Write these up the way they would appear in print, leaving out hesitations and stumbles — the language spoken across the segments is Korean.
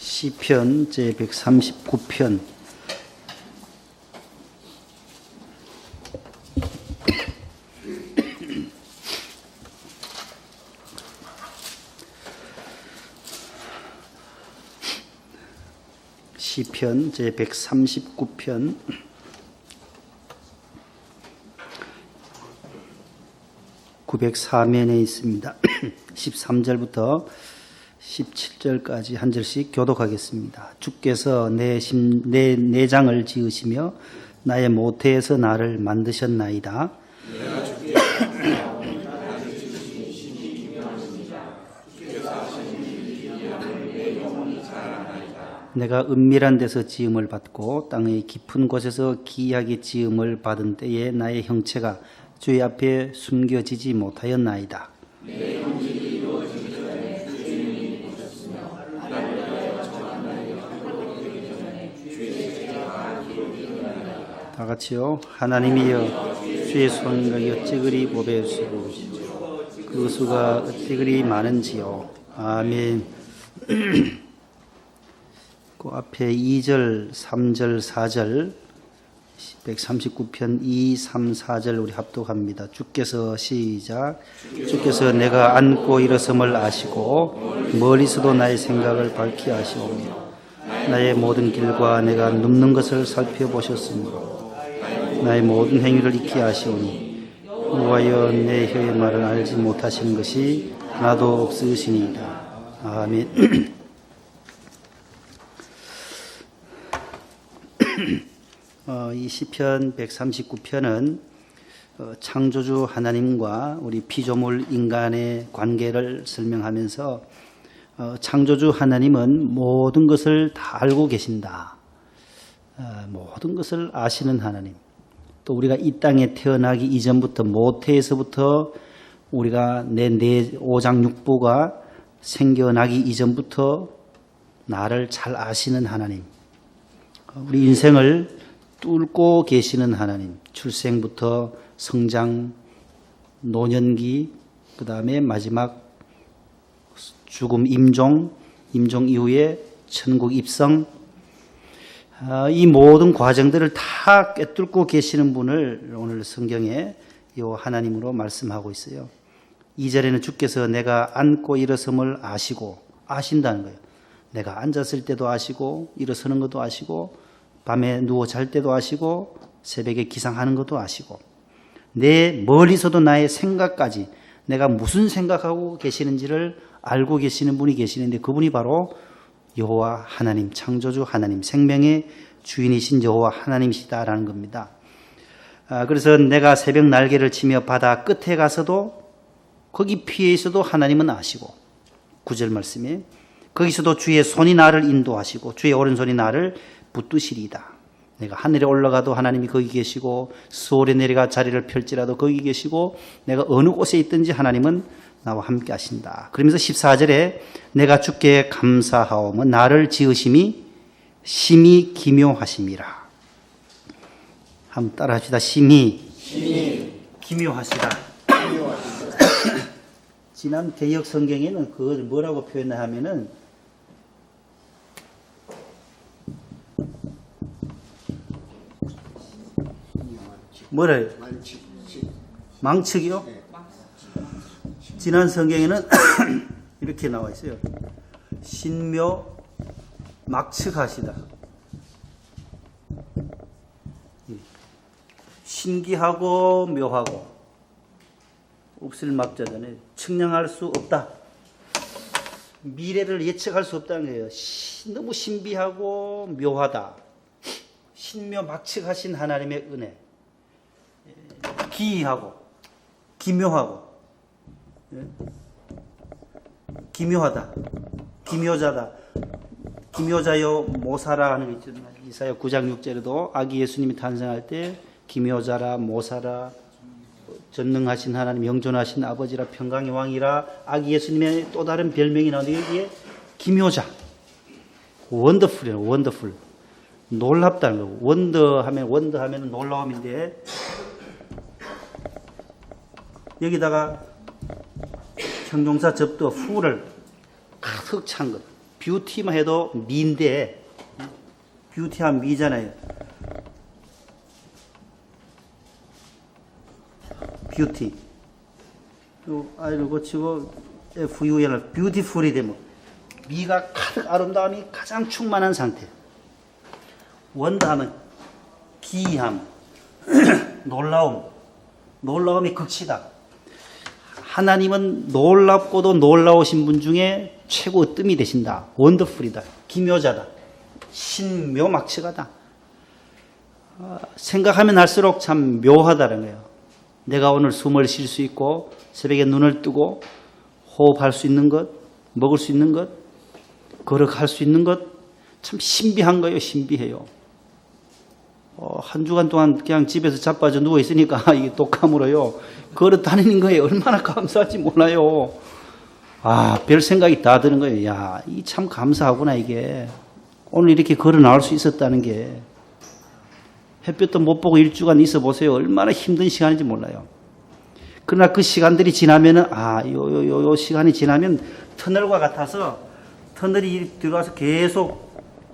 시편 제139편 시편 제139편 904면에 있습니다. 13절부터 17절까지 한 절씩 교독하겠습니다. 주께서 내 내장을 지으시며 나의 모태에서 나를 만드셨나이다. 내가 은밀한 데서 지음을 받고 땅의 깊은 곳에서 기이하게 지음을 받은 때에 나의 형체가 주의 앞에 숨겨지지 못하였나이다. 다 같이요. 하나님이여 주의 손각이 어찌 그리 보배우시고 그 수가 어찌 그리 많은지요. 아멘. 그 앞에 2절, 3절, 4절 139편 2, 3, 4절 우리 합독합니다. 주께서 시작. 주께서 내가 앉고 일어섬을 아시고 멀리서도 나의 생각을 밝히 아시오며 나의 모든 길과 내가 눕는 것을 살펴보셨으므로 나의 모든 행위를 익히 아시오니 여호와여 내 혀의 말을 알지 못하시는 것이 하나도 없으시니이다. 아멘. 이 시편 139편은 창조주 하나님과 우리 피조물 인간의 관계를 설명하면서 창조주 하나님은 모든 것을 다 알고 계신다. 모든 것을 아시는 하나님. 또 우리가 이 땅에 태어나기 이전부터 모태에서부터 우리가 내 오장육부가 생겨나기 이전부터 나를 잘 아시는 하나님. 우리 인생을 뚫고 계시는 하나님. 출생부터 성장, 노년기, 그 다음에 마지막 죽음, 임종 이후에 천국 입성, 이 모든 과정들을 다 꿰뚫고 계시는 분을 오늘 성경에 이 하나님으로 말씀하고 있어요. 2절에는 주께서 내가 앉고 일어섬을 아신다는 거예요. 내가 앉았을 때도 아시고 일어서는 것도 아시고 밤에 누워 잘 때도 아시고 새벽에 기상하는 것도 아시고 내 멀리서도 나의 생각까지 내가 무슨 생각하고 계시는지를 알고 계시는 분이 계시는데 그분이 바로 여호와 하나님, 창조주 하나님, 생명의 주인이신 여호와 하나님이시다라는 겁니다. 그래서 내가 새벽 날개를 치며 바다 끝에 가서도 거기 피해 있어도 하나님은 아시고 9절 말씀에 거기서도 주의 손이 나를 인도하시고 주의 오른손이 나를 붙드시리이다. 내가 하늘에 올라가도 하나님이 거기 계시고 수월에 내려가 자리를 펼지라도 거기 계시고 내가 어느 곳에 있든지 하나님은 나와 함께 하신다. 그러면서 14절에 내가 주께 감사하오며 나를 지으심이 심히 기묘하심이라. 한번 따라 합시다. 심히 기묘하시다. 지난 개역 성경에는 그걸 뭐라고 표현하면은 뭐래요? 망측이요? 지난 성경에는 이렇게 나와 있어요. 신묘 막측하시다. 신기하고 묘하고 없을 막자잖아요. 측량할 수 없다. 미래를 예측할 수 없다는 거예요. 너무 신비하고 묘하다. 신묘 막측하신 하나님의 은혜. 기이하고 기묘하고 기묘하다. 기묘자다. 기묘자여 모사라 하는 게 있잖아요. 이사야 9장 6절에도 아기 예수님이 탄생할 때 기묘자라 모사라 전능하신 하나님 영존하신 아버지라 평강의 왕이라 아기 예수님의 또 다른 별명이 나오는데 여기에 기묘자 원더풀이에요. 원더풀 놀랍다는 거고 원더하면 놀라움인데 여기다가 형용사 접두 풀을 가득 찬 것. 뷰티만 해도 미인데, 뷰티한 미잖아요. 뷰티. 요 아이를 고치고 FUL 뷰티풀이 되면 미가 가득 아름다움이 가장 충만한 상태. 원다하면 기이함, 놀라움이 극치다. 하나님은 놀랍고도 놀라우신 분 중에 최고 뜸이 되신다. 원더풀이다. 기묘자다. 신묘막측하다. 생각하면 할수록 참 묘하다는 거예요. 내가 오늘 숨을 쉴 수 있고 새벽에 눈을 뜨고 호흡할 수 있는 것, 먹을 수 있는 것, 걸어갈 수 있는 것, 참 신비한 거예요. 신비해요. 한 주간 동안 그냥 집에서 자빠져 누워 있으니까 이게 독감으로요. 걸어 다니는 거에 얼마나 감사할지 몰라요. 별 생각이 다 드는 거예요. 야, 이 참 감사하구나 이게. 오늘 이렇게 걸어 나올 수 있었다는 게. 햇볕도 못 보고 일주간 있어 보세요. 얼마나 힘든 시간인지 몰라요. 그러나 그 시간들이 지나면은 요 시간이 지나면 터널과 같아서 터널이 들어가서 계속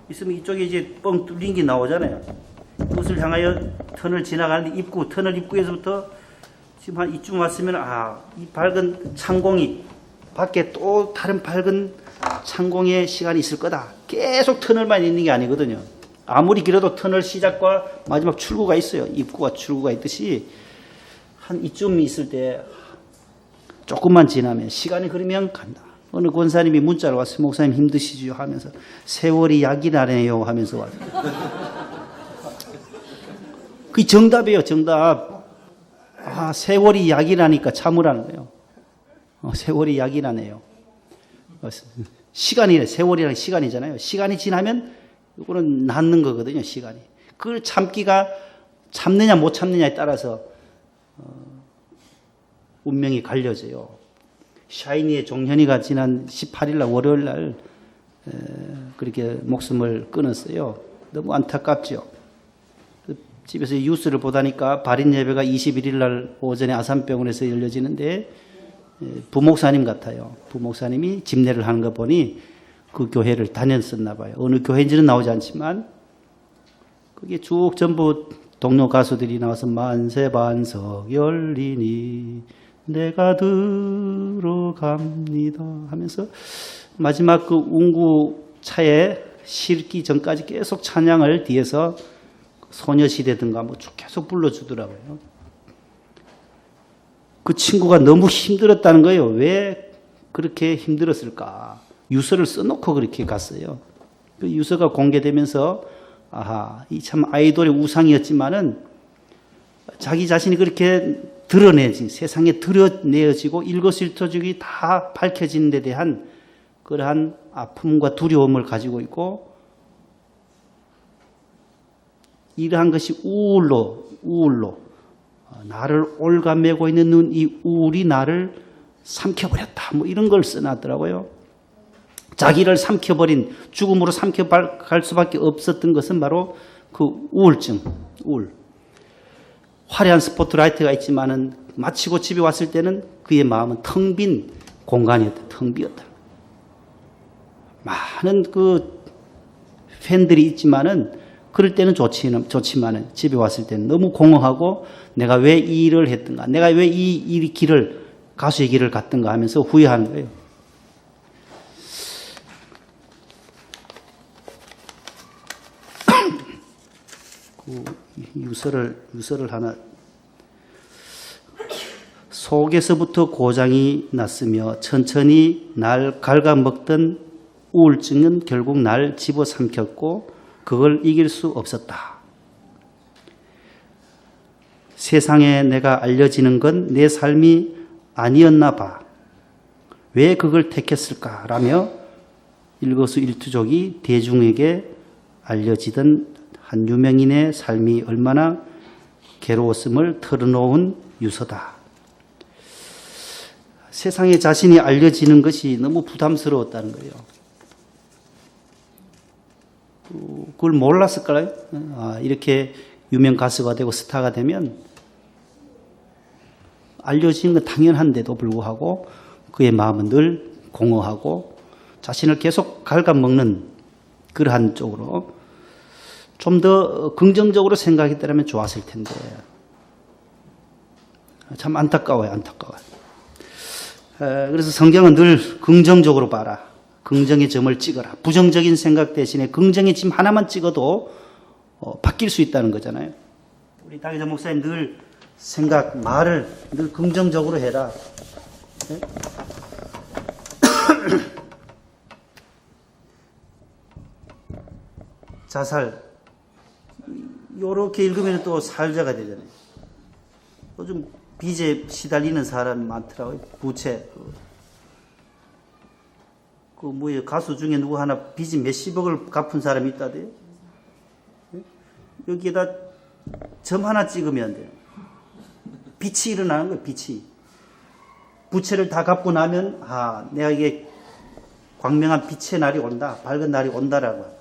있으면 이쪽에 이제 뻥 뚫린 게 나오잖아요. 그것을 향하여 터널 지나가는데 터널 입구에서부터 지금 한 이쯤 왔으면 이 밝은 창공이 밖에 또 다른 밝은 창공의 시간이 있을 거다. 계속 터널만 있는 게 아니거든요. 아무리 길어도 터널 시작과 마지막 출구가 있어요. 입구와 출구가 있듯이 한 이쯤 있을 때 조금만 지나면 시간이 흐르면 간다. 어느 권사님이 문자를 왔어요. 목사님 힘드시죠? 하면서 세월이 약이라네요 하면서 왔어요. 그게 정답이에요. 정답. 세월이 약이라니까 참으라는 거예요. 세월이 약이라네요. 시간이래. 세월이라는 시간이잖아요. 시간이 지나면 이거는 낫는 거거든요. 시간이. 그걸 참느냐 못 참느냐에 따라서 운명이 갈려져요. 샤이니의 종현이가 지난 18일 날 월요일 날 그렇게 목숨을 끊었어요. 너무 안타깝죠. 집에서 뉴스를 보다니까 발인 예배가 21일 날 오전에 아산병원에서 열려지는데 부목사님 같아요. 부목사님이 집례를 하는 거 보니 그 교회를 다녔었나 봐요. 어느 교회인지는 나오지 않지만 그게 쭉 전부 동료 가수들이 나와서 만세 반석 열리니 내가 들어갑니다 하면서 마지막 그 운구차에 실기 전까지 계속 찬양을 뒤에서 소녀시대든가 뭐 계속 불러주더라고요. 그 친구가 너무 힘들었다는 거예요. 왜 그렇게 힘들었을까? 유서를 써놓고 그렇게 갔어요. 그 유서가 공개되면서 이 참 아이돌의 우상이었지만은 자기 자신이 그렇게 세상에 드러내어지고 일거수일투족이 다 밝혀진 데 대한 그러한 아픔과 두려움을 가지고 있고 이러한 것이 우울로 나를 올가매고 있는 이 우울이 나를 삼켜버렸다. 뭐 이런 걸 써놨더라고요. 자기를 삼켜버린 죽음으로 삼켜갈 수밖에 없었던 것은 바로 그 우울증, 우울. 화려한 스포트라이트가 있지만은 마치고 집에 왔을 때는 그의 마음은 텅 빈 공간이었다. 텅 비었다. 많은 그 팬들이 있지만은 그럴 때는 좋지만은 집에 왔을 때는 너무 공허하고 내가 왜 이 일을 했던가, 내가 왜 이 길을 가수의 길을 갔던가 하면서 후회하는 거예요. 그 유서를 하나 속에서부터 고장이 났으며 천천히 날 갉아먹던 우울증은 결국 날 집어삼켰고 그걸 이길 수 없었다. 세상에 내가 알려지는 건 내 삶이 아니었나 봐. 왜 그걸 택했을까라며 일거수일투족이 대중에게 알려지던 한 유명인의 삶이 얼마나 괴로웠음을 털어놓은 유서다. 세상에 자신이 알려지는 것이 너무 부담스러웠다는 거예요. 그걸 몰랐을까요? 이렇게 유명 가수가 되고 스타가 되면 알려지는 건 당연한데도 불구하고 그의 마음은 늘 공허하고 자신을 계속 갉아먹는 그러한 쪽으로 좀 더 긍정적으로 생각했더라면 좋았을 텐데 참 안타까워요. 안타까워요. 그래서 성경은 늘 긍정적으로 봐라. 긍정의 점을 찍어라. 부정적인 생각 대신에 긍정의 점 하나만 찍어도 바뀔 수 있다는 거잖아요. 우리 당회장 목사님 늘 생각, 말을 늘 긍정적으로 해라. 네? 자살. 요렇게 읽으면 또 살자가 되잖아요. 요즘 빚에 시달리는 사람이 많더라고요. 부채. 뭐예요? 가수 중에 누구 하나 빚이 몇십억을 갚은 사람이 있다대요. 여기에다 점 하나 찍으면 안 돼요. 빛이 일어나는 거예요. 빛이. 부채를 다 갚고 나면 내가 이게 광명한 빛의 날이 온다. 밝은 날이 온다라고.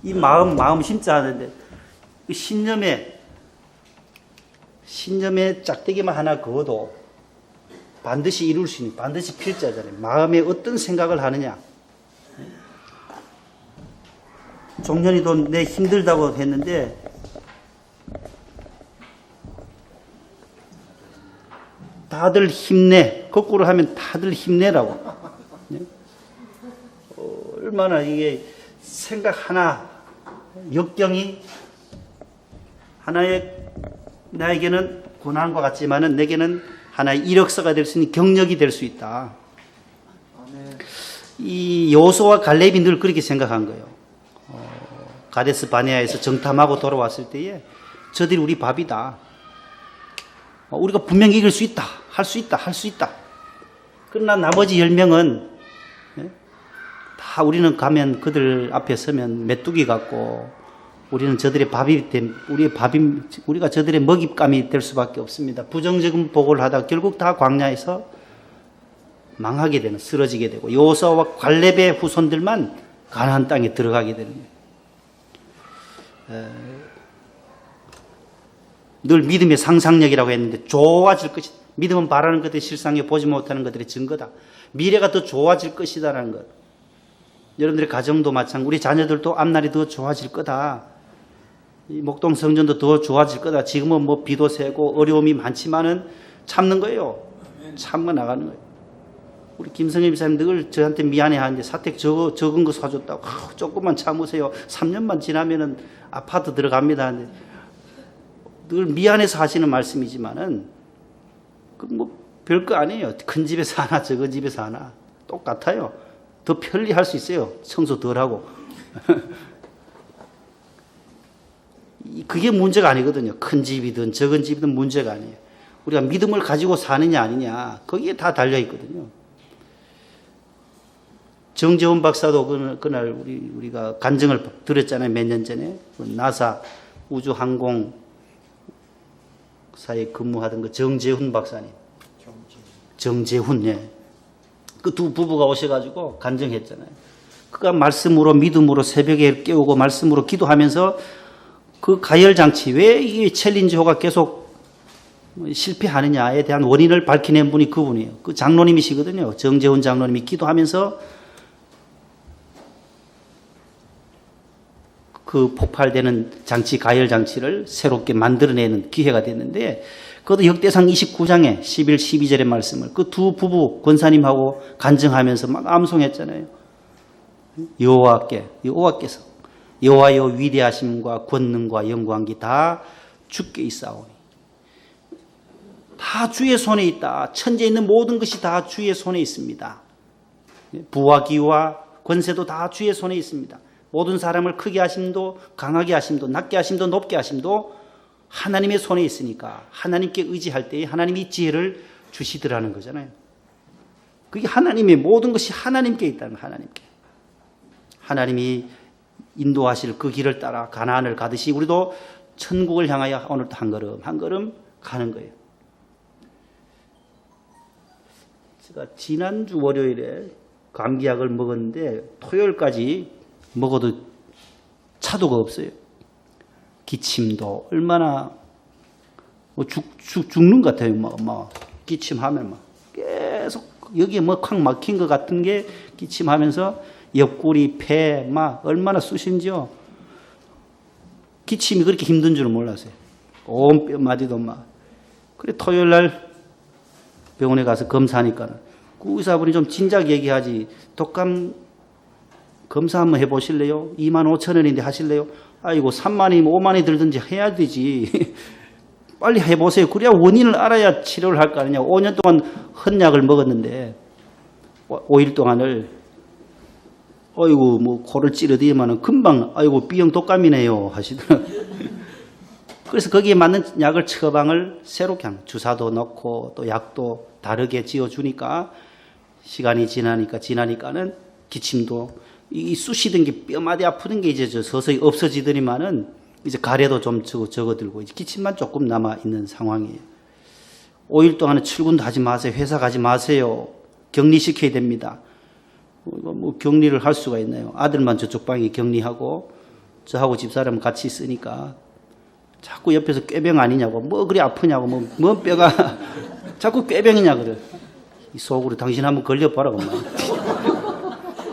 이 마음 심자 하는데 신념에 짝대기만 하나 그어도 반드시 이룰 수 있는, 반드시 필자잖아요. 마음에 어떤 생각을 하느냐. 종년이도 내 힘들다고 했는데 다들 힘내. 거꾸로 하면 다들 힘내라고. 얼마나 이게 생각 하나, 역경이 하나의 나에게는 고난과 같지만은 내게는 하나의 이력서가 될 수 있는 경력이 될 수 있다. 이 여호수아와 갈렙이 늘 그렇게 생각한 거예요. 가데스 바네아에서 정탐하고 돌아왔을 때에 저들이 우리 밥이다. 우리가 분명히 이길 수 있다. 할 수 있다. 할 수 있다. 그러나 나머지 10명은 다 우리는 가면 그들 앞에 서면 메뚜기 같고 우리는 저들의 우리가 저들의 먹잇감이 될 수밖에 없습니다. 부정적인 보고를 하다가 결국 다 광야에서 망하게 되는, 쓰러지게 되고 여호수아와 갈렙의 후손들만 가나안 땅에 들어가게 되는 거예요. 늘 믿음의 상상력이라고 했는데 좋아질 것이다. 믿음은 바라는 것들이 실상에 보지 못하는 것들의 증거다. 미래가 더 좋아질 것이다라는 것. 여러분들의 가정도 마찬가지, 우리 자녀들도 앞날이 더 좋아질 거다. 이 목동 성전도 더 좋아질 거다. 지금은 뭐 비도 새고 어려움이 많지만은 참는 거예요. 참고 나가는 거예요. 우리 김성현 집사님 늘 저한테 미안해하는데 사택 적은 거 사줬다고. 조금만 참으세요. 3년만 지나면은 아파트 들어갑니다. 늘 미안해서 하시는 말씀이지만은 그 뭐 별거 아니에요. 큰 집에서 하나, 적은 집에서 하나 똑같아요. 더 편리할 수 있어요. 청소 덜 하고. 그게 문제가 아니거든요. 큰 집이든 적은 집이든 문제가 아니에요. 우리가 믿음을 가지고 사느냐 아니냐 거기에 다 달려 있거든요. 정재훈 박사도 그날 우리가 간증을 들었잖아요. 몇 년 전에 나사 우주항공사에 근무하던 그 정재훈 박사님. 정재훈, 예. 그 두 부부가 오셔가지고 간증했잖아요. 그가 말씀으로 믿음으로 새벽에 깨우고 말씀으로 기도하면서 그 가열장치, 왜 이 챌린지호가 계속 실패하느냐에 대한 원인을 밝혀낸 분이 그분이에요. 그 장로님이시거든요. 정재훈 장로님이 기도하면서 그 폭발되는 장치, 가열장치를 새롭게 만들어내는 기회가 됐는데 그것도 역대상 29장에 11, 12절의 말씀을 그 두 부부 권사님하고 간증하면서 막 암송했잖아요. 여호와께서 여호와여 위대하심과 권능과 영광이 다 주께 있사오니 다 주의 손에 있다. 천지에 있는 모든 것이 다 주의 손에 있습니다. 부와 기와 권세도 다 주의 손에 있습니다. 모든 사람을 크게 하심도 강하게 하심도 낮게 하심도 높게 하심도 하나님의 손에 있으니까 하나님께 의지할 때에 하나님이 지혜를 주시더라는 거잖아요. 그게 하나님의 모든 것이 하나님께 있다는 거예요. 하나님께. 하나님이 인도하실 그 길을 따라 가나안을 가듯이 우리도 천국을 향하여 오늘도 한 걸음 한 걸음 가는 거예요. 제가 지난주 월요일에 감기약을 먹었는데 토요일까지 먹어도 차도가 없어요. 기침도 얼마나 죽는 것 같아요. 막 기침하면 막 계속 여기에 뭐 콱 막힌 것 같은 게 기침하면서 옆구리, 폐, 막 얼마나 쑤신지요. 기침이 그렇게 힘든 줄은 몰랐어요. 온 뼈마디도 막. 그래 토요일 날 병원에 가서 검사하니까 그 의사분이 좀 진작 얘기하지. 독감 검사 한번 해보실래요? 25,000원인데 하실래요? 아이고 3만이면 5만이 들든지 해야 되지. 빨리 해보세요. 그래야 원인을 알아야 치료를 할 거 아니냐. 5년 동안 헌약을 먹었는데 5일 동안을 아이고 뭐 코를 찌르더니만은 금방 아이고 B형 독감이네요 하시더라고요. 그래서 거기에 맞는 약을 처방을 새롭게 한 주사도 넣고 또 약도 다르게 지어주니까 시간이 지나니까는 기침도 이 쑤시던 게 뼈마디 아프던 게 이제 서서히 없어지더니만은 이제 가래도 좀 적어들고 이제 기침만 조금 남아 있는 상황이에요. 5일 동안은 출근도 하지 마세요. 회사 가지 마세요. 격리시켜야 됩니다. 뭐 격리를 할 수가 있나요? 아들만 저쪽 방에 격리하고 저하고 집사람은 같이 있으니까 자꾸 옆에서 꾀병 아니냐고 뭐 그리 아프냐고 뭐 뼈가 자꾸 꾀병이냐 그래. 이 속으로 당신 한번 걸려봐라 엄마.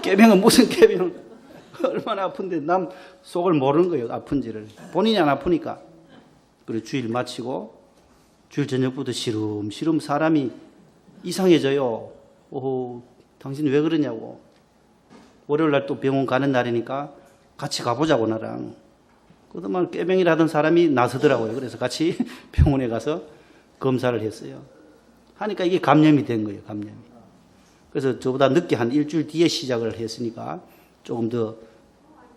꾀병은 무슨 꾀병? 얼마나 아픈데 남 속을 모르는 거예요. 아픈지를. 본인이 안 아프니까. 그리고 주일 마치고 주일 저녁부터 시름시름 사람이 이상해져요. 오호 당신 왜 그러냐고. 월요일 날 또 병원 가는 날이니까 같이 가보자고 나랑. 그동안 꾀병이라던 사람이 나서더라고요. 그래서 같이 병원에 가서 검사를 했어요. 하니까 이게 감염이 된 거예요. 감염이. 그래서 저보다 늦게 한 일주일 뒤에 시작을 했으니까 조금 더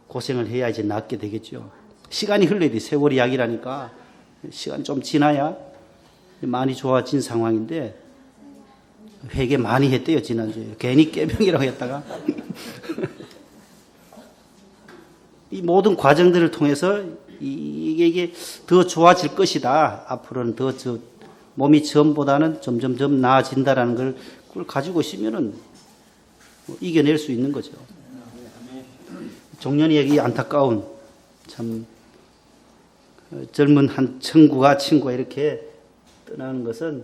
고생을 해야 이제 낫게 되겠죠. 시간이 흘러야 돼. 세월이 약이라니까 시간이 좀 지나야 많이 좋아진 상황인데 회개 많이 했대요. 지난주에. 괜히 꾀병이라고 했다가 이 모든 과정들을 통해서 이게 더 좋아질 것이다. 앞으로는 더 몸이 전보다는 점점 나아진다라는 걸 그걸 가지고 있으면은 이겨낼 수 있는 거죠. 종년이의 이 안타까운 참 젊은 한 친구가 이렇게 떠나는 것은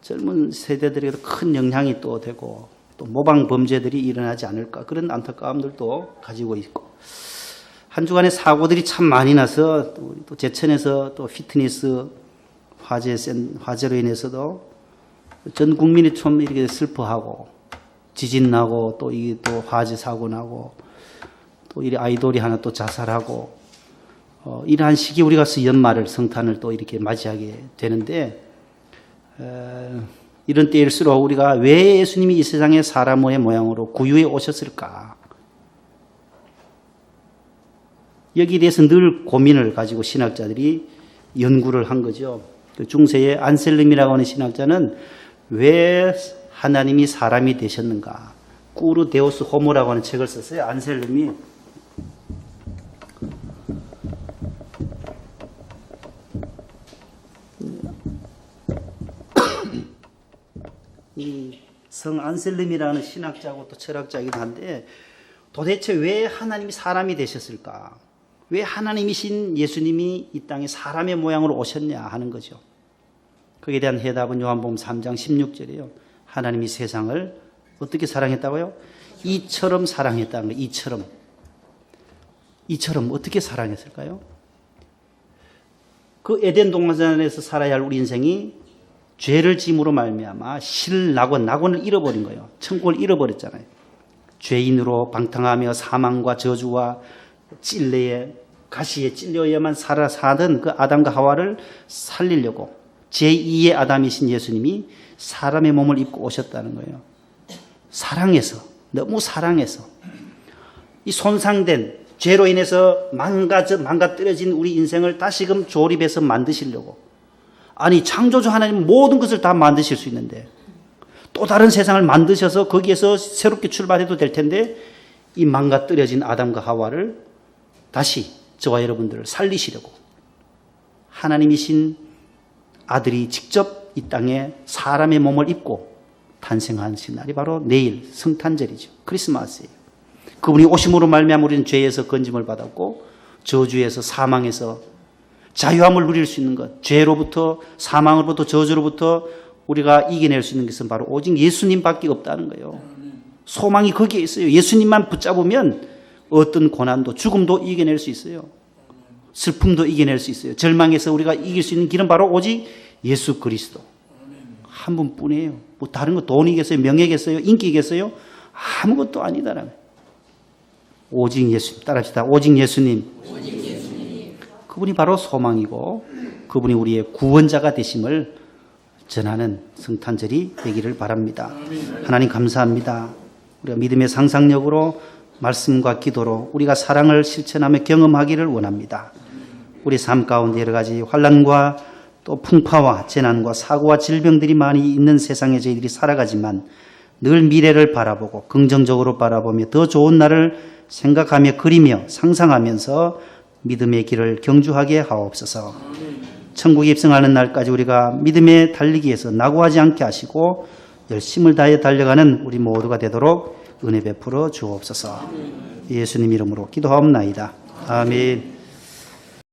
젊은 세대들에게도 큰 영향이 또 되고 또 모방 범죄들이 일어나지 않을까 그런 안타까움들도 가지고 있고 한 주간에 사고들이 참 많이 나서 또 제천에서 또 피트니스 화재로 인해서도 전 국민이 좀 이렇게 슬퍼하고 지진 나고 또 이게 또 화재 사고 나고 또 이 아이돌이 하나 또 자살하고 이러한 시기 우리가 연말을 성탄을 또 이렇게 맞이하게 되는데 이런 때일수록 우리가 왜 예수님이 이 세상에 사람의 모양으로 구유에 오셨을까? 여기에 대해서 늘 고민을 가지고 신학자들이 연구를 한 거죠. 중세의 안셀름이라고 하는 신학자는 왜 하나님이 사람이 되셨는가? 꾸르 데우스 호모라고 하는 책을 썼어요. 안셀름이. 이 성 안셀름이라는 신학자고 또 철학자이기도 한데 도대체 왜 하나님이 사람이 되셨을까? 왜 하나님이신 예수님이 이 땅에 사람의 모양으로 오셨냐 하는 거죠. 거기에 대한 해답은 요한복음 3장 16절이에요. 하나님이 세상을 어떻게 사랑했다고요? 이처럼 사랑했다는 거예요. 이처럼 어떻게 사랑했을까요? 그 에덴 동산에서 살아야 할 우리 인생이 죄를 짐으로 말미암아 낙원을 잃어버린 거예요. 천국을 잃어버렸잖아요. 죄인으로 방탕하며 사망과 저주와 찔레에 가시에 찔려야만 사던 그 아담과 하와를 살리려고 제2의 아담이신 예수님이 사람의 몸을 입고 오셨다는 거예요. 사랑해서, 너무 사랑해서 이 손상된 죄로 인해서 망가뜨려진 우리 인생을 다시금 조립해서 만드시려고. 아니 창조주 하나님은 모든 것을 다 만드실 수 있는데 또 다른 세상을 만드셔서 거기에서 새롭게 출발해도 될 텐데 이 망가뜨려진 아담과 하와를 다시 저와 여러분들을 살리시려고 하나님이신 아들이 직접 이 땅에 사람의 몸을 입고 탄생하신 날이 바로 내일 성탄절이죠. 크리스마스예요. 그분이 오심으로 말미암아 우리는 죄에서 건짐을 받았고 저주에서 사망에서 자유함을 누릴 수 있는 것, 죄로부터 사망으로부터 저주로부터 우리가 이겨낼 수 있는 것은 바로 오직 예수님밖에 없다는 거예요. 소망이 거기에 있어요. 예수님만 붙잡으면 어떤 고난도 죽음도 이겨낼 수 있어요. 슬픔도 이겨낼 수 있어요. 절망에서 우리가 이길 수 있는 길은 바로 오직 예수 그리스도 한 분뿐이에요. 뭐 다른 거 돈이겠어요? 명예겠어요? 인기겠어요? 아무것도 아니다라는 거예요. 오직 예수님 따라합시다. 오직 예수님. 그분이 바로 소망이고 그분이 우리의 구원자가 되심을 전하는 성탄절이 되기를 바랍니다. 하나님 감사합니다. 우리가 믿음의 상상력으로 말씀과 기도로 우리가 사랑을 실천하며 경험하기를 원합니다. 우리 삶 가운데 여러 가지 환난과 또 풍파와 재난과 사고와 질병들이 많이 있는 세상에 저희들이 살아가지만 늘 미래를 바라보고 긍정적으로 바라보며 더 좋은 날을 생각하며 그리며 상상하면서 믿음의 길을 경주하게 하옵소서. 천국에 입성하는 날까지 우리가 믿음에 달리기 위해서 낙오하지 않게 하시고 열심을 다해 달려가는 우리 모두가 되도록 은혜 베풀어 주옵소서. 예수님 이름으로 기도하옵나이다. 아멘.